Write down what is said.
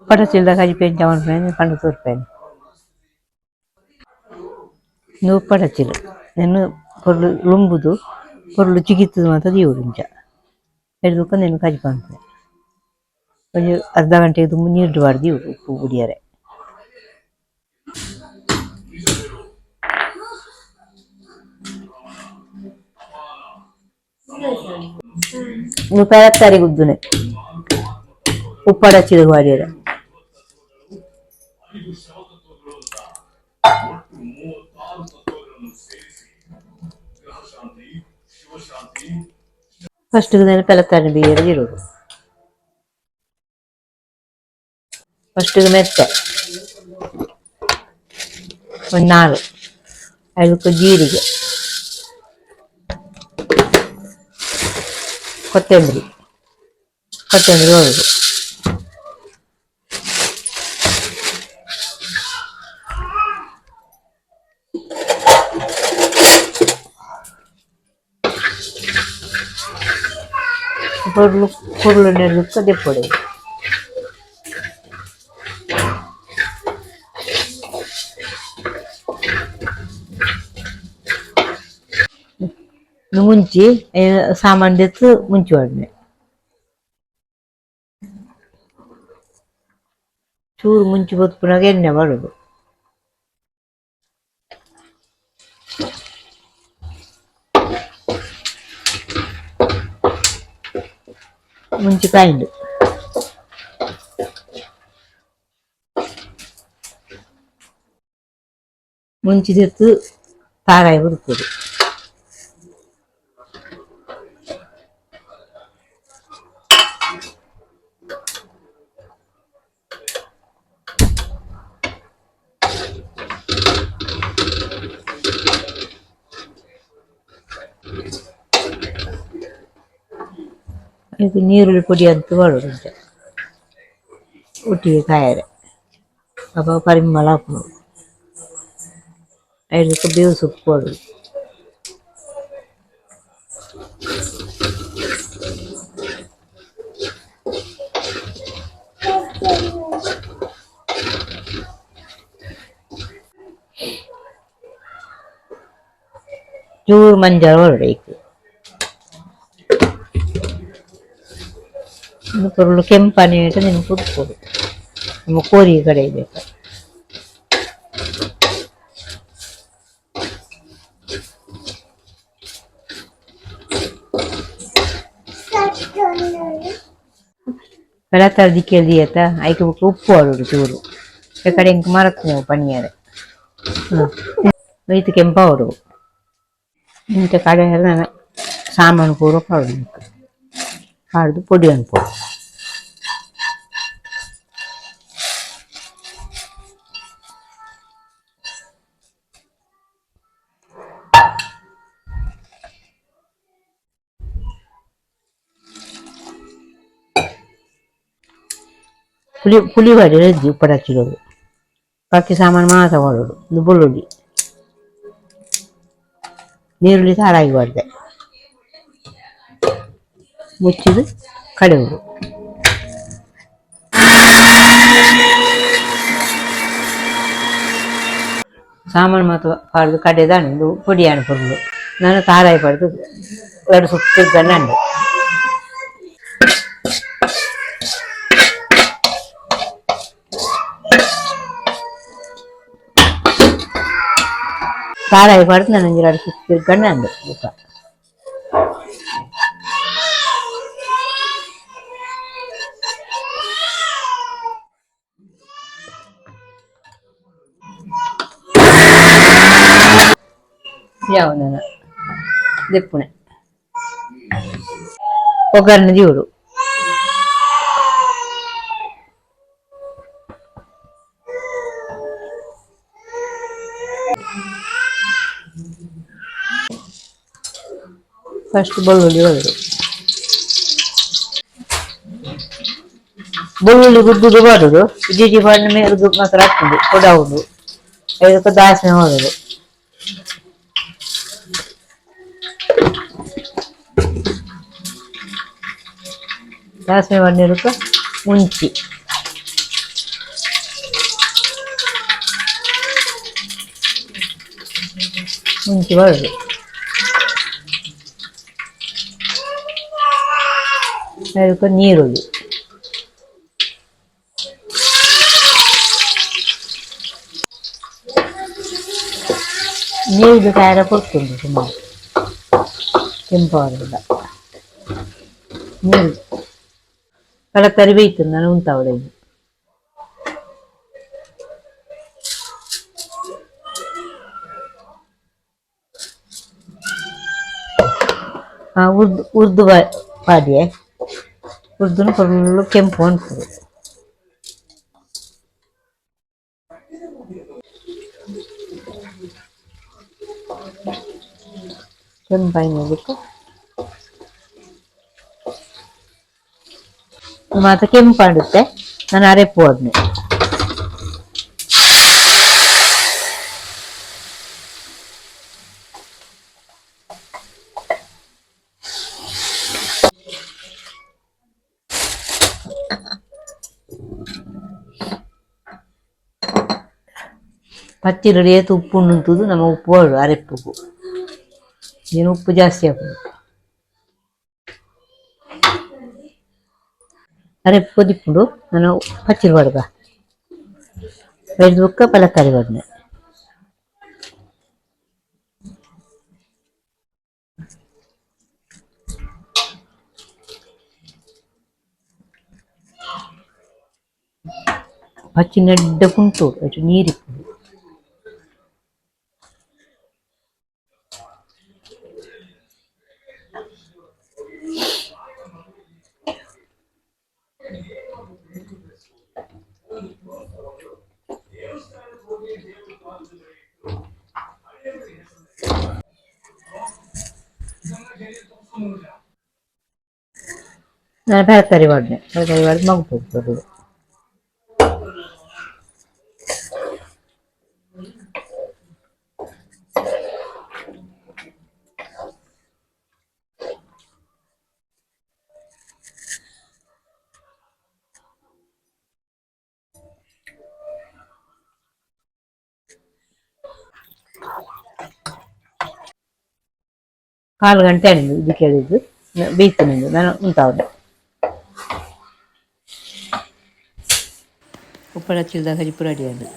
ಪಡಚಿಲ್ದಾಗ ಹಜಿಪೇನ್ ಜಮನ್ ಪಂಡು ತೋರ್ಪೇನೆ ನೀವು ಪಡಚಿಲ್ಲ నేను పొరలు లొంబుదు పొరలు చిగిత్తదు ಮಾತ್ರ ದೇವರಿಂಚ ಹಿಡಿದುಕ నేను ಕಜಿಪಂತೆ ಒಂದು ಅರ್ಧ ಗಂಟೆ ತುಂಬ ನೀರು ಬಾರ್ದು ಉಪ್ಪು ಕುಡಿಯರೆ ನೀವು ಪೆರತ್ತಾರೆ ಗುದ್ದುನೆ ಉಪ್ಪಡಚ್ಚಿದ ಬಾಡಿಯರೆ ಫಸ್ಟ್ ಪೆಲತ್ತಾನೆ ಬೇರೆ ಇರೋದು ಫಸ್ಟ್ ಮೆತ್ತೆ ಒಂದು ನಾರು ಅದಕ್ಕೆ ಜೀರಿಗೆ ಕೊತ್ತಂಬರಿ ಹೊರದು పొరులు నెల్లుక్క దెప్పొడి ಮುಂಚಿ ಸಾಮಾನು ತೆತ್ತು ಮುಂಚಿ ಹೊಡ್ನೆ ಚೂರು ಮುಂಚಿ ಬದುಕುನಾಗ ಎಣ್ಣೆ ಮಾಡೋದು ಮುಂಚಿ ಕಾಯಿಂಡು ಮುಂಚಿ ತೆತ್ತು ತಾರಾಯಿ ಬದುಕೋದು ಇದು ನೀರುಳ್ಳಿ ಪುಡಿ ಅಂತ ಮಾಡೋದು ಒಟ್ಟಿಗೆ ಕಾಯರೆ ಅಪ್ಪ ಪರಿಮಳ ಹಾಕೋದು ಅದಕ್ಕೆ ಬೇವು ಸೊಪ್ಪು ಕೊಡೋದು ಚೂರು ಮಂಜಾಳ ಹೊರಡಬೇಕು పొరలు ಕೆಂಪನೆ ಇಟ್ಟು ನೀನು ಕುಟ್ಬೋದು ನಮ್ಮ ಕೋರಿ ಕಡೆ ಬೇಕು ಬೆಳತಾರ ದಿಕ್ಕಲ್ಲಿ ಆಯ್ತಾ ಐಕೆ ಉಪ್ಪು ಹೊರಡು ಚೂರು ಈ ಕಡೆ ಇಂಕ ಮರಕ್ಕೆ ನೀವು ಪನಿಯಾರೆ ಇದು ಕೆಂಪ ಹೊರಡು ಇಂಥ ಕಡೆ ನಾನು ಸಾಮಾನು ಪೂರ ಹೊರಡು ಹಾಡ್ದು ಪುಡಿ ಅನ್ಬೋದು ಪುಳಿ ಬಾಡಿ ರಜ್ಜಿ ಉಪ್ಪು ಹಚ್ಚಿಡೋದು ಬಾಕಿ ಸಾಮಾನು ಮಾತ್ರ ಮಾಡೋದು ಇದು ಬೆಳ್ಳುಳ್ಳಿ ನೀರುಳ್ಳಿ ಸಾರಾಗಿ ಬಾರ್ದೆ ಮುಚ್ಚಿದು ಕಡೆಯುವುದು ಸಾಮಾನು ಮಾತ್ರ ಪಾಡ್ದು ಕಡೆದಾಣು ಪುಡಿ ಹಣ್ಣು ಪುರ್ಲು ನಾನು ತಾರಾಯಿ ಪಡ್ದು ಎರಡು ಸುತ್ತು ಗಂಡು ತಾರಾಯಿ ಪಡ್ದು ನಾನು ಎರಡು ಸುತ್ತು ಗಂಡು ಬುಕ್ಕ ಯಾವನ ದೆಪ್ಪುಣೆ ಒಗ್ಗರಣೆ ದಿವಡು ಫಸ್ಟ್ ಬೆಳ್ಳುಳ್ಳಿ ಹೊರಡು ಬೆಳ್ಳುಳ್ಳಿ ಗುದ್ದುದು ಬರುದು ಇಡಿ ಬಣ್ಣ ಮೇಲುದು ಮಾತ್ರ ಹಾಕುದು ಕೊಡಾವುದು ಇದಕ್ಕೆ ದಾಸನೆ ಹೊರದು ದಾಸನೆ ಮಾಡಿರಕ್ಕೆ ಮುಂಚಿ ಮುಂಚೆ ಬರೋದು ಅದಕ್ಕೆ ನೀರುಳ್ಳಿ ನೀರು ತಯಾರ ಕೊಡ್ತುಂಡು ಸುಮಾರು ಕೆಂಪಾಗಲ್ಲ ನೀರು ತರಕಾರಿ ಬೇಯ್ತು ನಾನು ಉಂಟಾವಡೆ ಉರ್ದು ಪಾಡಿಯೆ ಉರ್ದುನು ಫುಲ್ಲು ಕೆಂಪು ಅನ್ಸೋದು ಕೆಂಪಾಯಿ ನೋಡ್ಬೇಕು ಮಾತ್ರ ಕೆಂಪಾಡುತ್ತೆ ನಾನು ಅರೆಪ್ಪು ಹೋದ್ನೆ ಪಚ್ಚಿರಡಿ ಏತು ಉಪ್ಪು ಉಂಟುದು ನಮ್ಮ ಉಪ್ಪು ಹೊರಡು ಅರೆಪ್ಪುಗು ಏನು ಉಪ್ಪು ಜಾಸ್ತಿ ಹಾಕೋದು ಅರೆಪ್ಪು ದಿಪ್ಪುಡು ನಾನು ಪಚ್ಚಿರು ಹೊಡ್ಗ ಬೆಳೆದ ಬುಕ್ಕ ಪಲಕ್ಕರಿ ಹೊಡ್ನೆ ಪಚ್ಚಿ ನೆಡ್ಡ ಕುಂಟು ಅದು ನೀರಿಪ್ಪು ನಾನು ತರಕಾರಿ ಮಾಡಿದೆ ತರಕಾರಿ ಮಾಡಿ ಮಗ್ಬೋದು ಬರೋದು ಕಾಲು ಗಂಟೆ ಆಡಿದ್ದು ಇದಕ್ಕೆ ಹೇಳಿದ್ದು ಬೇಯ್ತೀನಿ ನಾನು ಉಂಟಾವ್ರೆ ಉಪ್ಪಳ ಹಚ್ಚಿಲ್ದಾಗ ಹರಿಪು ರೆಡಿ ಅದು